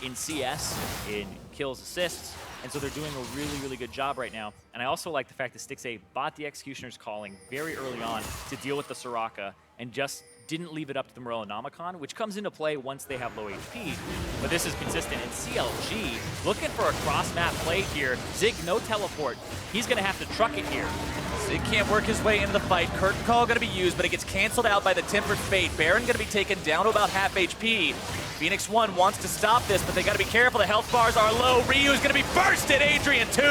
in CS, in kills, assists, and so they're doing a really, really good job right now. And I also like the fact that Stixay bought the Executioner's Calling very early on to deal with the Soraka, and just didn't leave it up to the Morellonomicon, which comes into play once they have low HP. But this is consistent. And CLG, looking for a cross-map play here. Zig, no teleport. He's going to have to truck it here. Zig can't work his way into the fight. Curtain Call going to be used, but it gets canceled out by the Tempered Fate. Baron going to be taken down to about half HP. Phoenix 1 wants to stop this, but they got to be careful. The health bars are low. Ryu is going to be bursted. Adrian 2.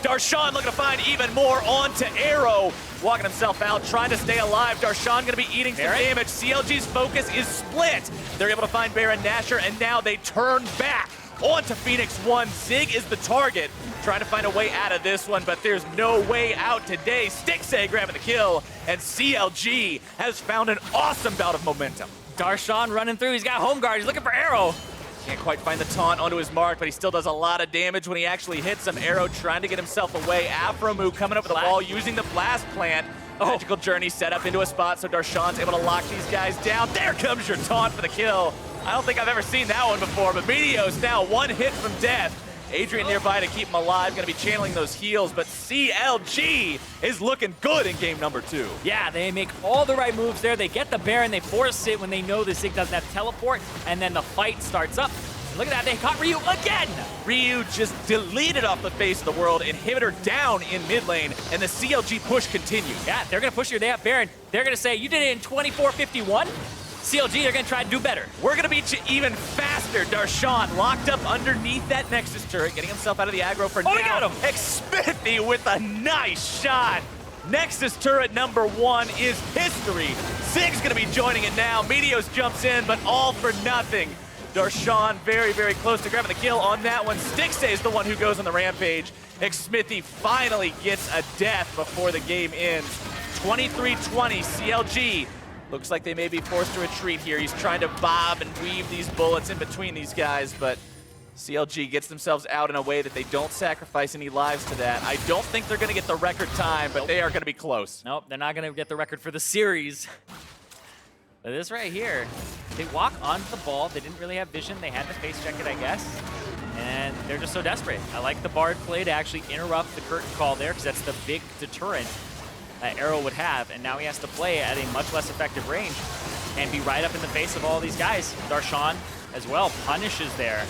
Darshan looking to find even more onto Arrow. Walking himself out, trying to stay alive. Darshan going to be eating some damage. CLG's focus is split. They're able to find Baron Nashor, and now they turn back onto Phoenix 1. Zig is the target, trying to find a way out of this one, but there's no way out today. Stixay grabbing the kill, and CLG has found an awesome bout of momentum. Darshan running through. He's got home guard. He's looking for Arrow. Can't quite find the taunt onto his mark, but he still does a lot of damage when he actually hits him. Arrow trying to get himself away. Afromu coming up with the wall, using the blast plant. Magical Journey set up into a spot, so Darshan's able to lock these guys down. There comes your taunt for the kill. I don't think I've ever seen that one before, but Meteos now one hit from death. Adrian nearby to keep him alive, going to be channeling those heals, but CLG is looking good in game number 2. Yeah, they make all the right moves there. They get the Baron, they force it when they know the Zig doesn't have teleport, and then the fight starts up. And look at that, they caught Ryu again! Ryu just deleted off the face of the world, inhibitor down in mid lane, and the CLG push continues. Yeah, they're going to push you. They have Baron. They're going to say, you did it in 24:51? CLG, they're going to try to do better. We're going to beat you even faster. Darshan locked up underneath that Nexus turret, getting himself out of the aggro for now. We got him! Xmithy with a nice shot. Nexus turret number 1 is history. Zig's going to be joining it now. Meteos jumps in, but all for nothing. Darshan very, very close to grabbing the kill on that one. Stixay is the one who goes on the rampage. Xmithy finally gets a death before the game ends. 23-20, CLG. Looks like they may be forced to retreat here. He's trying to bob and weave these bullets in between these guys, but CLG gets themselves out in a way that they don't sacrifice any lives to that. I don't think they're going to get the record time, but they are going to be close. Nope, they're not going to get the record for the series. But this right here, they walk onto the ball. They didn't really have vision. They had to face check it, I guess. And they're just so desperate. I like the Bard play to actually interrupt the curtain call there, because that's the big deterrent that Arrow would have, and now he has to play at a much less effective range and be right up in the face of all these guys. Darshan as well punishes there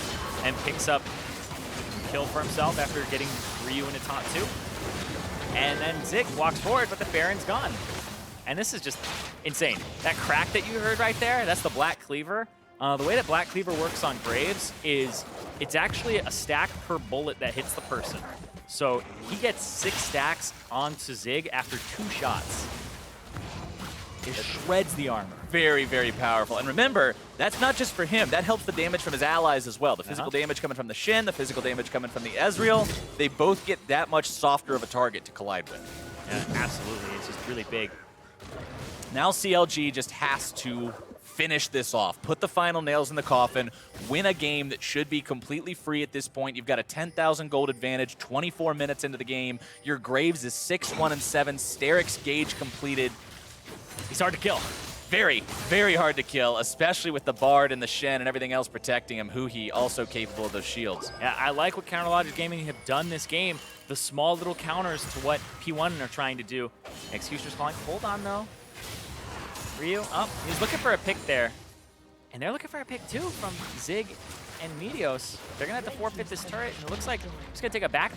and picks up a kill for himself after getting Ryu into taunt too. And then Zig walks forward, but the Baron's gone. And this is just insane. That crack that you heard right there, that's the Black Cleaver. The way that Black Cleaver works on Graves is it's actually a stack per bullet that hits the person. So he gets 6 stacks onto Zig after 2 shots. It shreds the armor. Very, very powerful. And remember, that's not just for him. That helps the damage from his allies as well. The physical damage coming from the Shin, the physical damage coming from the Ezreal. They both get that much softer of a target to collide with. Yeah, absolutely. It's just really big. Now CLG just has to finish this off, put the final nails in the coffin, win a game that should be completely free at this point. You've got a 10,000 gold advantage, 24 minutes into the game. Your Graves is 6-1-7, Steric's gauge completed. He's hard to kill. Very, very hard to kill, especially with the Bard and the Shen and everything else protecting him. Huhi also capable of those shields. Yeah, I like what Counterlogic Gaming have done this game. The small little counters to what P1 are trying to do. Executioner's calling. Hold on, though. Ryu up. He's looking for a pick there. And they're looking for a pick, too, from Zig and Meteos. They're going to have to forfeit this turret. And it looks like it's going to take a back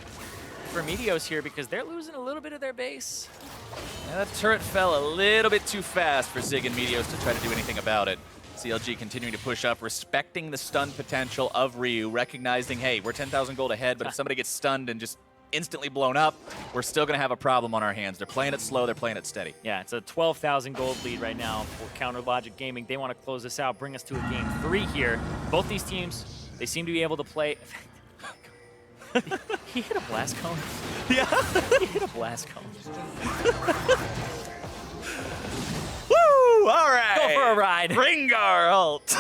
for Meteos here because they're losing a little bit of their base. Yeah, that turret fell a little bit too fast for Zig and Meteos to try to do anything about it. CLG continuing to push up, respecting the stun potential of Ryu, recognizing, hey, we're 10,000 gold ahead, but if somebody gets stunned and just instantly blown up, we're still going to have a problem on our hands. They're playing it slow, they're playing it steady. Yeah, it's a 12,000 gold lead right now for Counter Logic Gaming. They want to close this out, bring us to a game 3 here. Both these teams, they seem to be able to play. He hit a blast cone. Yeah. He hit a blast cone. Woo! All right. Go for a ride. Rengar ult.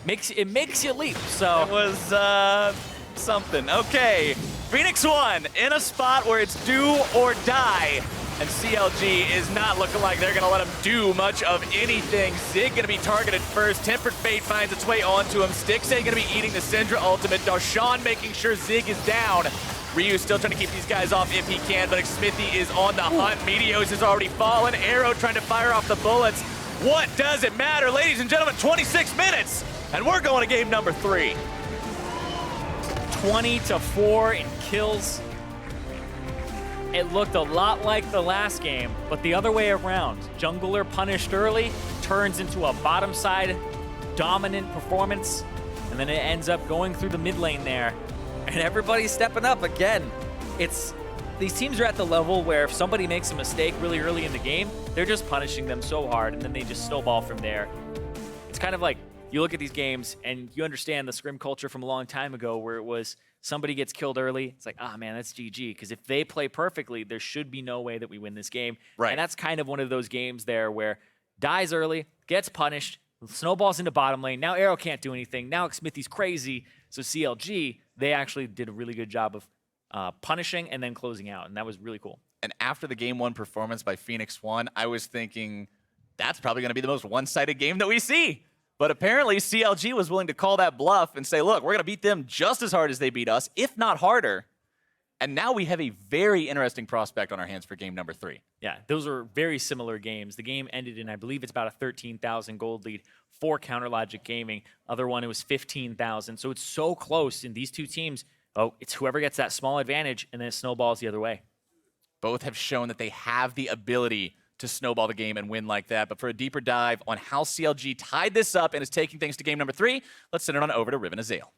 It makes you leap, so. It was something. Okay, Phoenix 1 in a spot where it's do or die, and CLG is not looking like they're going to let him do much of anything. Zig going to be targeted first. Tempered Fate finds its way onto him. Stixay going to be eating the Syndra ultimate. Darshan making sure Zig is down. Ryu still trying to keep these guys off if he can, but Smithy is on the hunt. Meteos has already fallen. Arrow trying to fire off the bullets. What does it matter? Ladies and gentlemen, 26 minutes, and we're going to game number 3. 20-4 in kills. It looked a lot like the last game, but the other way around. Jungler punished early, turns into a bottom side dominant performance, and then it ends up going through the mid lane there. And everybody's stepping up again. These teams are at the level where if somebody makes a mistake really early in the game, they're just punishing them so hard, and then they just snowball from there. It's kind of like you look at these games and you understand the scrim culture from a long time ago where it was somebody gets killed early. It's like, ah, man, that's GG. Because if they play perfectly, there should be no way that we win this game. Right. And that's kind of one of those games there where dies early, gets punished, snowballs into bottom lane. Now Arrow can't do anything. Now Smithy's crazy. So CLG, they actually did a really good job of punishing and then closing out. And that was really cool. And after the game 1 performance by Phoenix 1, I was thinking that's probably going to be the most one-sided game that we see. But apparently CLG was willing to call that bluff and say, look, we're going to beat them just as hard as they beat us, if not harder. And now we have a very interesting prospect on our hands for game number 3. Yeah, those are very similar games. The game ended in, I believe it's about a 13,000 gold lead for Counter Logic Gaming. Other one, it was 15,000. So it's so close. And these two teams, it's whoever gets that small advantage, and then it snowballs the other way. Both have shown that they have the ability to snowball the game and win like that. But for a deeper dive on how CLG tied this up and is taking things to game number 3, let's send it on over to Riven Azale.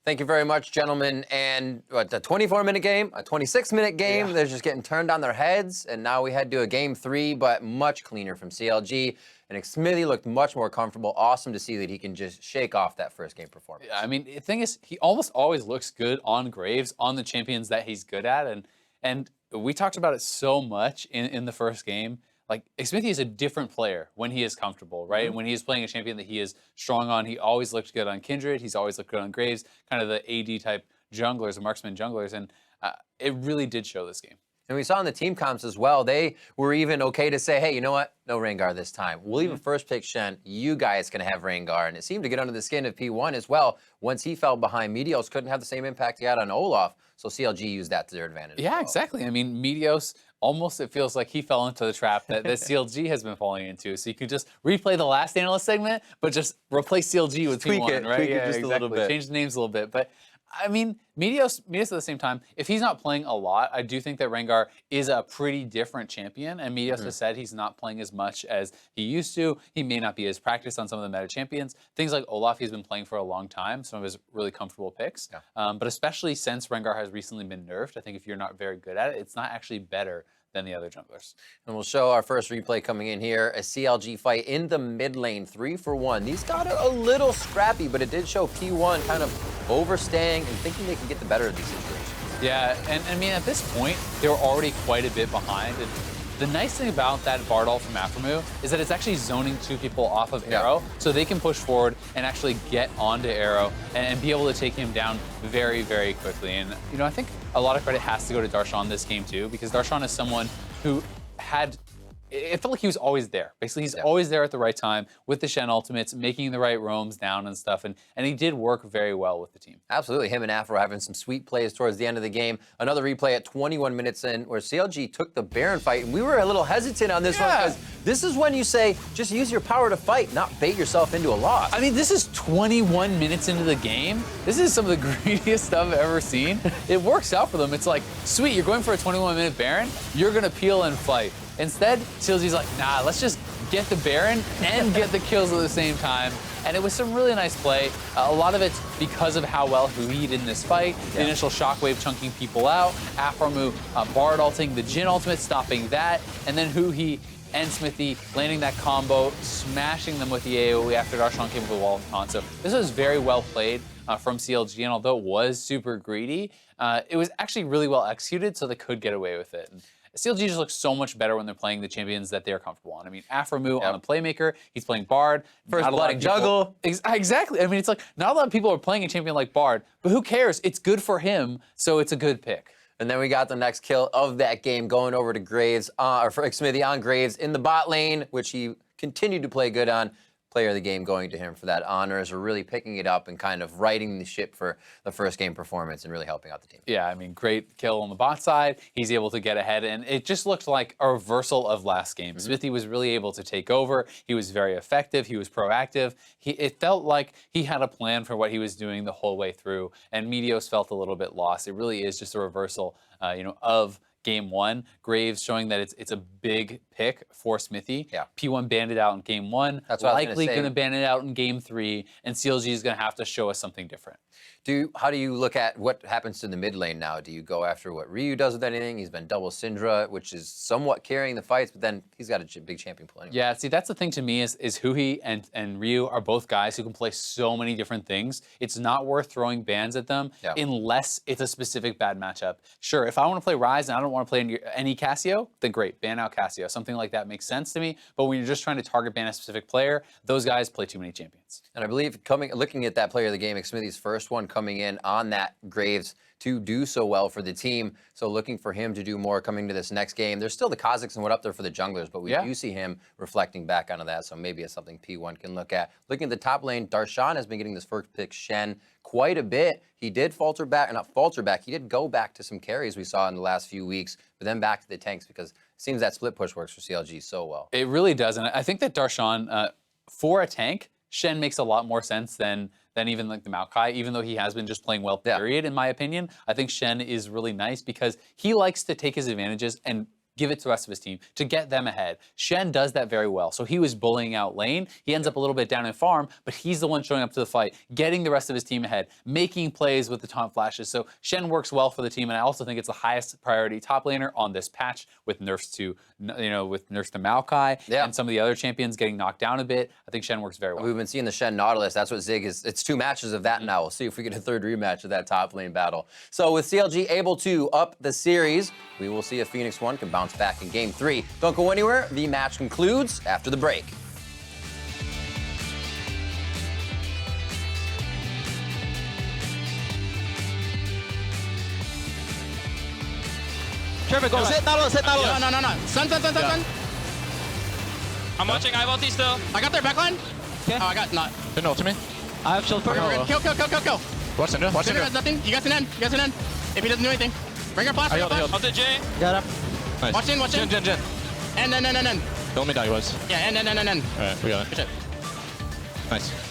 Thank you very much, gentlemen. And what, a 24-minute game, a 26-minute game, they're just getting turned on their heads. And now we head to a game 3, but much cleaner from CLG. And Smithy looked much more comfortable. Awesome to see that he can just shake off that first game performance. Yeah, I mean, the thing is, he almost always looks good on Graves, on the champions that he's good at. And we talked about it so much in the first game. Like, Smithy is a different player when he is comfortable, right? And when he is playing a champion that he is strong on, he always looked good on Kindred. He's always looked good on Graves, kind of the AD type junglers, the marksman junglers. And it really did show this game. And we saw in the team comps as well, they were even okay to say, hey, you know what? No Rengar this time. We'll even first pick Shen. You guys can have Rengar. And it seemed to get under the skin of P1 as well. Once he fell behind, Meteos couldn't have the same impact he had on Olaf. So CLG used that to their advantage. Yeah, exactly. I mean, Meteos, almost it feels like he fell into the trap that CLG has been falling into. So you can just replay the last analyst segment, but just replace CLG with P1, right? Tweak Yeah, it just a little bit. Change the names a little bit. But I mean, Meteos at the same time, if he's not playing a lot, I do think that Rengar is a pretty different champion. And Meteos has said he's not playing as much as he used to. He may not be as practiced on some of the meta champions. Things like Olaf, he's been playing for a long time, some of his really comfortable picks. Yeah. But especially since Rengar has recently been nerfed, I think if you're not very good at it, it's not actually better than the other junglers. And we'll show our first replay coming in here, a CLG fight in the mid lane, 3-for-1. These got a little scrappy, but it did show P1 kind of overstaying and thinking they can get the better of these situations. Yeah, and I mean, at this point, they were already quite a bit behind. And the nice thing about that Bard ult from Aphromoo is that it's actually zoning 2 people off of Arrow, so they can push forward and actually get onto Arrow and be able to take him down very, very quickly. And, you know, I think a lot of credit has to go to Darshan this game, too, because Darshan is someone who had... It felt like he was always there. Basically, he's always there at the right time with the Shen ultimates, making the right roams down and stuff, and he did work very well with the team. Absolutely. Him and Afro having some sweet plays towards the end of the game. Another replay at 21 minutes in where CLG took the Baron fight, and we were a little hesitant on this one because this is when you say, just use your power to fight, not bait yourself into a loss. I mean, this is 21 minutes into the game. This is some of the greediest stuff I've ever seen. It works out for them. It's like, sweet, you're going for a 21-minute Baron, you're going to peel and fight. Instead, CLG's like, nah, let's just get the Baron and get the kills at the same time. and it was some really nice play. A lot of it's because of how well Hui did in this fight. The initial shockwave chunking people out, Afromu Bard ulting the Jhin ultimate, stopping that, and then Hui and Smithy landing that combo, smashing them with the AoE after Darshan came with the wall of con. So this was very well played from CLG, and although it was super greedy, it was actually really well executed, so they could get away with it. And CLG just looks so much better when they're playing the champions that they're comfortable on. I mean, Afromu on the playmaker, he's playing Bard. First blood and juggle. Exactly. I mean, it's like, not a lot of people are playing a champion like Bard, but who cares? It's good for him, so it's a good pick. And then we got the next kill of that game going over to Graves, or for Smithy on Graves in the bot lane, which he continued to play good on. Player of the game going to him for that honors, or really picking it up and kind of righting the ship for the first game performance and really helping out the team. Yeah, I mean, great kill on the bot side. He's able to get ahead, and it just looked like a reversal of last game. Smithy was really able to take over. He was very effective. He was proactive. It felt like he had a plan for what he was doing the whole way through, and Meteos felt a little bit lost. It really is just a reversal, of Game 1. Graves showing that it's a big pick for Smithy. Yeah. P1 banned it out in Game 1. That's what likely I was going to ban it out in Game 3, and CLG is going to have to show us something different. How do you look at what happens to the mid lane now? Do you go after what Ryu does with anything? He's been double Syndra, which is somewhat carrying the fights, but then he's got a big champion pool anyway. Yeah, see, that's the thing to me is Hui and Ryu are both guys who can play so many different things. It's not worth throwing bans at them unless it's a specific bad matchup. Sure, if I want to play Ryze and I don't want to play any Cassio, then great, ban out Cassio. Something like that makes sense to me, but when you're just trying to target ban a specific player, those guys play too many champions. And I believe looking at that player of the game, Smithy's first one coming in on that Graves to do so well for the team. So looking for him to do more coming to this next game. There's still the Kazakhs and what up there for the junglers, but we do see him reflecting back onto that. So maybe it's something P1 can look at. Looking at the top lane, Darshan has been getting this first pick Shen quite a bit. He did he did go back to some carries we saw in the last few weeks, but then back to the tanks because it seems that split push works for CLG so well. It really does, and I think that Darshan, for a tank, Shen makes a lot more sense than even like the Maokai, even though he has been just playing well, period, in my opinion. I think Shen is really nice because he likes to take his advantages and give it to the rest of his team to get them ahead. Shen does that very well. So he was bullying out lane. He ends up a little bit down in farm, but he's the one showing up to the fight, getting the rest of his team ahead, making plays with the taunt flashes. So Shen works well for the team, and I also think it's the highest priority top laner on this patch with nerfs to, with nerfs to Maokai and some of the other champions getting knocked down a bit. I think Shen works very well. We've been seeing the Shen Nautilus. That's what Zig is. It's 2 matches of that now. We'll see if we get a third rematch of that top lane battle. So with CLG able to up the series, we will see if Phoenix 1 can bounce back in Game 3. Don't go anywhere. The match concludes after the break. Trevor, go. Hit Nautilus, hit Nautilus. No. Sun. I'm watching. I have ulti still. I got their backline. Okay. Oh, I got not. Didn't ult to me. I have shield for you. Kill. Watch Syndra. Watch Syndra has Syndra. nothing. You guys can end. If he doesn't do anything. Bring her flash. Ulti J. Got him. Nice. Watch in. Jin. End. Don't let me die, guys. Yeah, end. Alright, we got it. Good shit. Nice.